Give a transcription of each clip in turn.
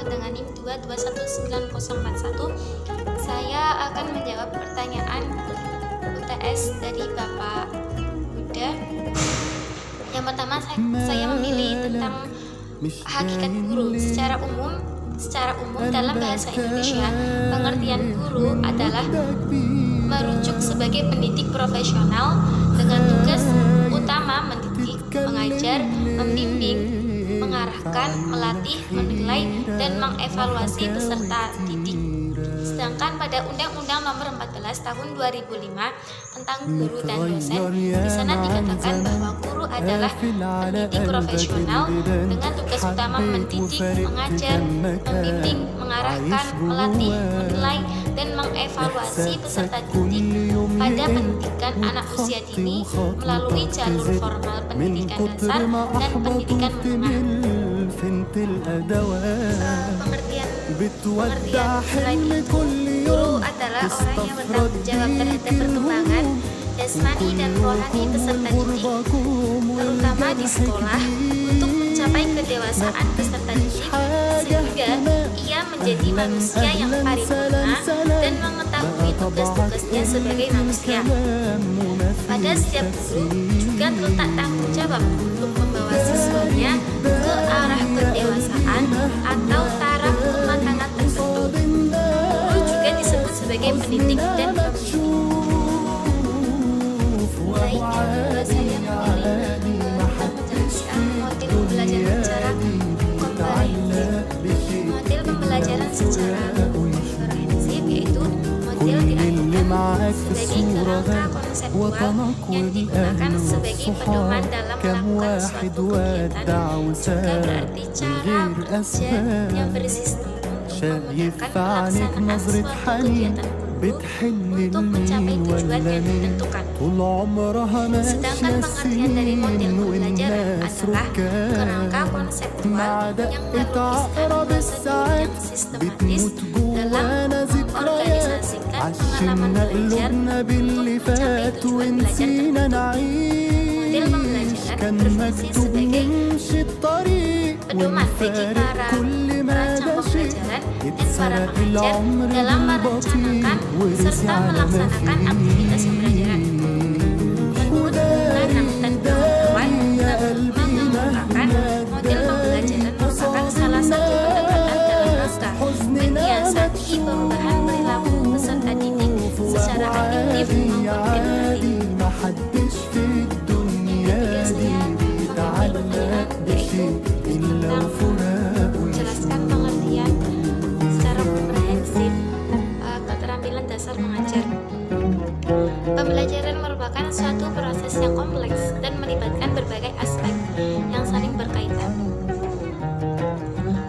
dengan NIM 2219041. Saya akan menjawab pertanyaan UTS dari Bapak Buddha. Yang pertama, saya memilih tentang hakikat guru. Secara umum dalam bahasa Indonesia, pengertian guru adalah merujuk sebagai pendidik profesional dengan tugas utama mendidik, mengajar, membimbing, mengarahkan, melatih, menilai, dan mengevaluasi peserta didik. Sedangkan pada Undang-Undang Nomor 14 Tahun 2005 tentang guru dan dosen, di sana dikatakan bahwa guru adalah pendidik profesional dengan tugas utama mendidik, mengajar, membimbing, mengarahkan, melatih, menilai, dan mengevaluasi peserta didik pada pendidikan anak usia dini melalui jalur formal pendidikan dasar dan pendidikan menengah. Pengertian selain itu, guru adalah orang yang bertanggung jawab terhadap perkembangan jasmani dan rohani peserta didik, terutama di sekolah, untuk mencapai kedewasaan peserta didik sehingga ia menjadi manusia yang paripurna dan mengetahui tugas-tugasnya sebagai manusia. Pada setiap guru juga terletak tanggung jawab untuk membawa siswanya ke arah kedewasaan atau taraf kematangan tertentu. Guru juga disebut sebagai pendidik dan pembimbing. Lainnya, saya memilih menjelaskan model pembelajaran secara komprehensif. Model pembelajaran secara komprehensif yaitu model diartikan sebagai kerangka konseptual yang digunakan sebagai pedoman dalam melakukan suatu kegiatan, juga berarti cara bekerja yang bersistem untuk memudahkan pelaksanaan suatu kegiatan untuk mencapai tujuan yang ditentukan. Sedangkan pengertian dari model pembelajaran adalah kerangka konseptual yang melukiskan prosedur yang sistematis dalam mengorganisasikan pengalaman belajar untuk mencapai tujuan belajar tertentu. Model pembelajaran berfungsi sebagai pedoman bagi para perancang pembelajaran dan para pengajar dalam merencanakan serta melaksanakan aktivitas pembelajaran. Menurut Lanang dan kawan-kawan, mengungkapkan model pembelajaran merupakan salah satu pendekatan dalam rangka menyiasati perubahan perilaku peserta didik secara adiktif maupun deduktif. Menjelaskan pengertian secara komprehensif keterampilan dasar mengajar. Pembelajaran merupakan suatu proses yang kompleks dan melibatkan berbagai aspek yang saling berkaitan.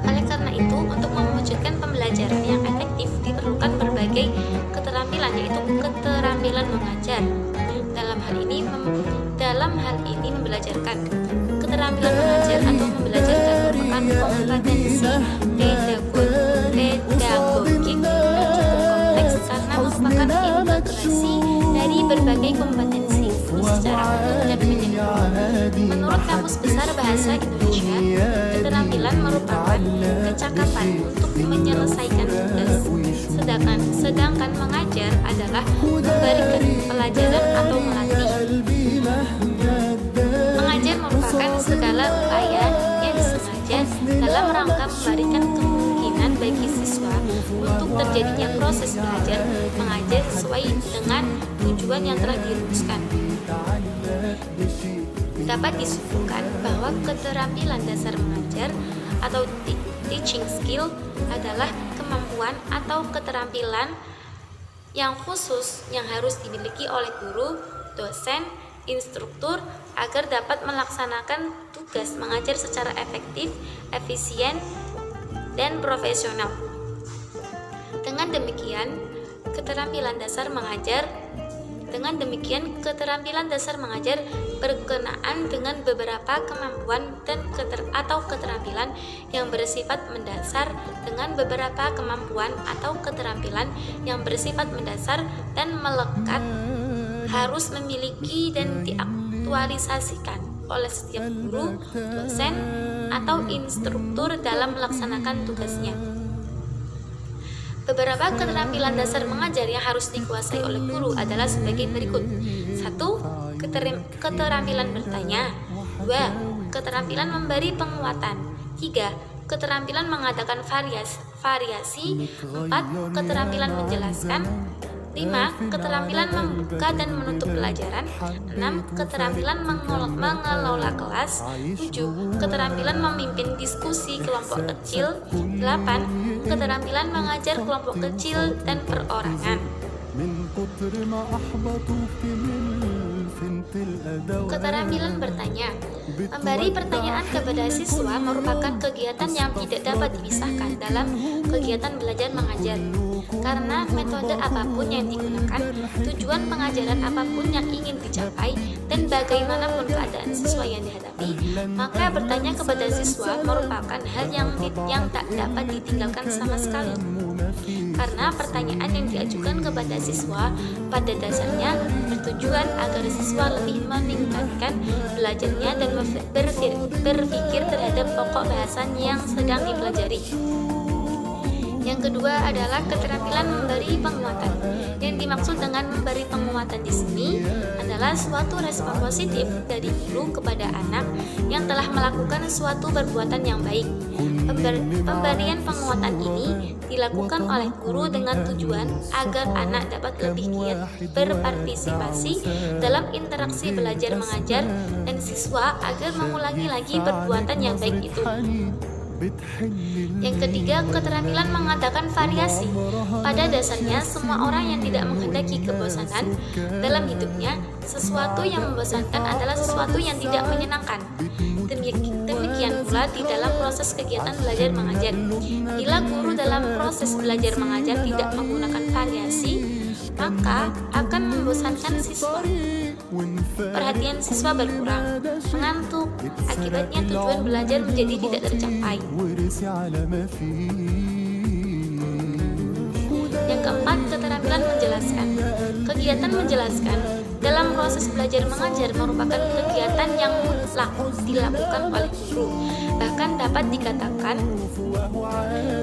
Oleh karena itu, untuk mewujudkan pembelajaran yang efektif diperlukan berbagai keterampilan, yaitu keterampilan mengajar. Dalam hal ini membelajarkan keterampilan mengajar atau membelajarkan merupakan kompetensi pedagogik yang cukup kompleks karena merupakan integrasi dari berbagai kompetensi secara utuh dan menyeluruh. Menurut Kamus Besar Bahasa Indonesia, keterampilan merupakan kecakapan untuk menyelesaikan tugas, sedangkan mengajar adalah memberikan pelajaran atau melatih. Mengajar merupakan segala upaya yang disengaja dalam rangka memberikan kemungkinan bagi siswa untuk terjadinya proses belajar mengajar sesuai dengan tujuan yang telah dirumuskan. Dapat disimpulkan bahwa keterampilan dasar mengajar atau teaching skill adalah kemampuan atau keterampilan yang khusus yang harus dimiliki oleh guru, dosen, instruktur agar dapat melaksanakan tugas mengajar secara efektif, efisien, dan profesional. Dengan demikian, keterampilan dasar mengajar berkenaan dengan beberapa kemampuan dan atau keterampilan yang bersifat mendasar dengan beberapa kemampuan atau keterampilan yang bersifat mendasar dan melekat harus memiliki dan diaktualisasikan oleh setiap guru, dosen, atau instruktur dalam melaksanakan tugasnya. Beberapa keterampilan dasar mengajar yang harus dikuasai oleh guru adalah sebagai berikut. 1. Keterampilan bertanya. 2. Keterampilan memberi penguatan. 3. Keterampilan mengadakan variasi. 4. Keterampilan menjelaskan. 5. Keterampilan membuka dan menutup pelajaran. 6. Keterampilan mengelola kelas. 7. Keterampilan memimpin diskusi kelompok kecil. 8. Keterampilan mengajar kelompok kecil dan perorangan. Keterampilan bertanya. Memberi pertanyaan kepada siswa merupakan kegiatan yang tidak dapat dipisahkan dalam kegiatan belajar mengajar. Karena metode apapun yang digunakan, tujuan pengajaran apapun yang ingin dicapai, dan bagaimanapun keadaan siswa yang dihadapi, maka bertanya kepada siswa merupakan hal yang tak dapat ditinggalkan sama sekali. Karena pertanyaan yang diajukan kepada siswa pada dasarnya bertujuan agar siswa lebih meningkatkan belajarnya dan berpikir terhadap pokok bahasan yang sedang dipelajari. Yang kedua adalah keterampilan memberi penguatan. Yang dimaksud dengan memberi penguatan di sini adalah suatu respon positif dari guru kepada anak yang telah melakukan suatu perbuatan yang baik. Pemberian penguatan ini dilakukan oleh guru dengan tujuan agar anak dapat lebih giat berpartisipasi dalam interaksi belajar mengajar dan siswa agar mengulangi lagi perbuatan yang baik itu. Yang ketiga, keterampilan mengadakan variasi. Pada dasarnya, semua orang yang tidak menghendaki kebosanan dalam hidupnya, sesuatu yang membosankan adalah sesuatu yang tidak menyenangkan. Demikian pula di dalam proses kegiatan belajar mengajar. Bila guru dalam proses belajar mengajar tidak menggunakan variasi, maka akan membosankan siswa. Perhatian siswa berkurang, mengantuk, akibatnya tujuan belajar menjadi tidak tercapai. Yang keempat, keterampilan menjelaskan. Kegiatan menjelaskan dalam proses belajar mengajar merupakan kegiatan yang mutlak dilakukan oleh guru. Bahkan dapat dikatakan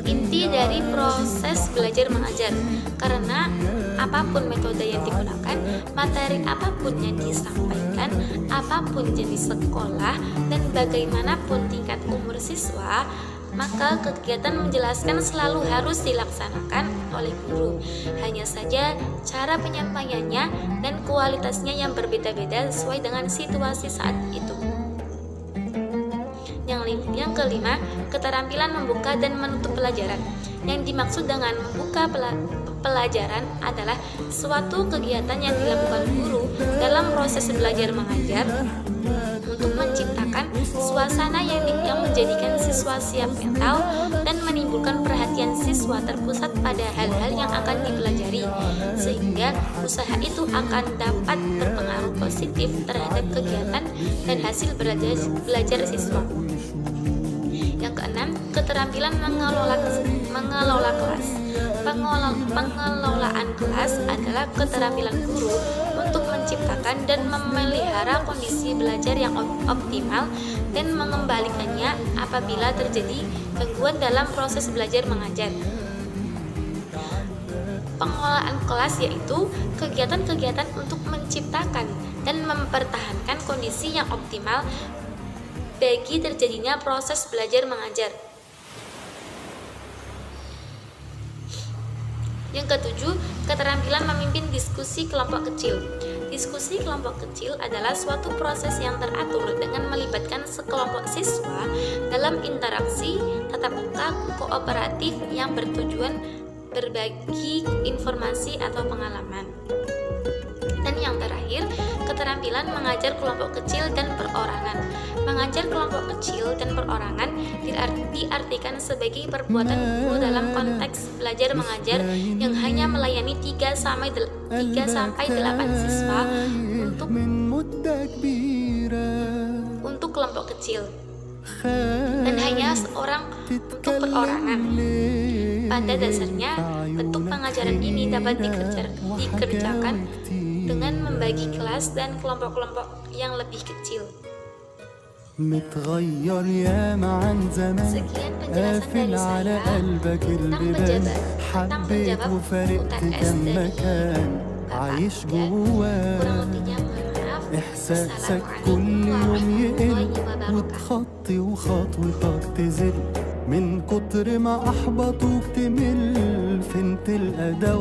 inti dari proses belajar mengajar, karena apapun metode yang digunakan, materi apapun yang disampaikan, apapun jenis sekolah, dan bagaimanapun tingkat umur siswa, maka kegiatan menjelaskan selalu harus dilaksanakan oleh guru. Hanya saja cara penyampaiannya dan kualitasnya yang berbeda-beda sesuai dengan situasi saat itu. Yang kelima, keterampilan membuka dan menutup pelajaran. Yang dimaksud dengan membuka pelajaran adalah suatu kegiatan yang dilakukan guru dalam proses belajar mengajar untuk menciptakan suasana yang menjadikan siswa siap mental dan menimbulkan perhatian siswa terpusat pada hal-hal yang akan dipelajari, sehingga usaha itu akan dapat berpengaruh positif terhadap kegiatan dan hasil belajar siswa. Yang keenam, keterampilan mengelola kelas. Pengelolaan kelas adalah keterampilan guru untuk menciptakan dan memelihara kondisi belajar yang optimal dan mengembalikannya apabila terjadi gangguan dalam proses belajar mengajar. Pengelolaan kelas yaitu kegiatan-kegiatan untuk menciptakan dan mempertahankan kondisi yang optimal bagi terjadinya proses belajar mengajar. Yang ketujuh, keterampilan memimpin diskusi kelompok kecil. Diskusi kelompok kecil adalah suatu proses yang teratur dengan melibatkan sekelompok siswa dalam interaksi tatap muka kooperatif yang bertujuan berbagi informasi atau pengalaman. Dan yang terakhir, keterampilan mengajar kelompok kecil dan perorangan. Mengajar kelompok kecil dan perorangan diartikan sebagai perbuatan guru dalam konteks belajar mengajar yang hanya melayani 3 sampai 8 siswa untuk kelompok kecil dan hanya seorang untuk perorangan. Pada dasarnya, bentuk pengajaran ini dapat dikerjakan dengan membagi kelas dan kelompok-kelompok yang lebih kecil. متغير ياما عن زمان، Sekian penjelasan قافل dari على saya قلبك tentang البيبان، tentang حبيت menjawab وفارقت UTS كم dari مكان Bapak عايش Uda. Kurang جواه. lebihnya mohon maaf. إحساسك Wassalamualaikum كل يوم يقل warahmatullahi wabarakatuh. وتخطي وخطوتك تزل، من كتر ما أحبطوك تمل، فين تلقى دوا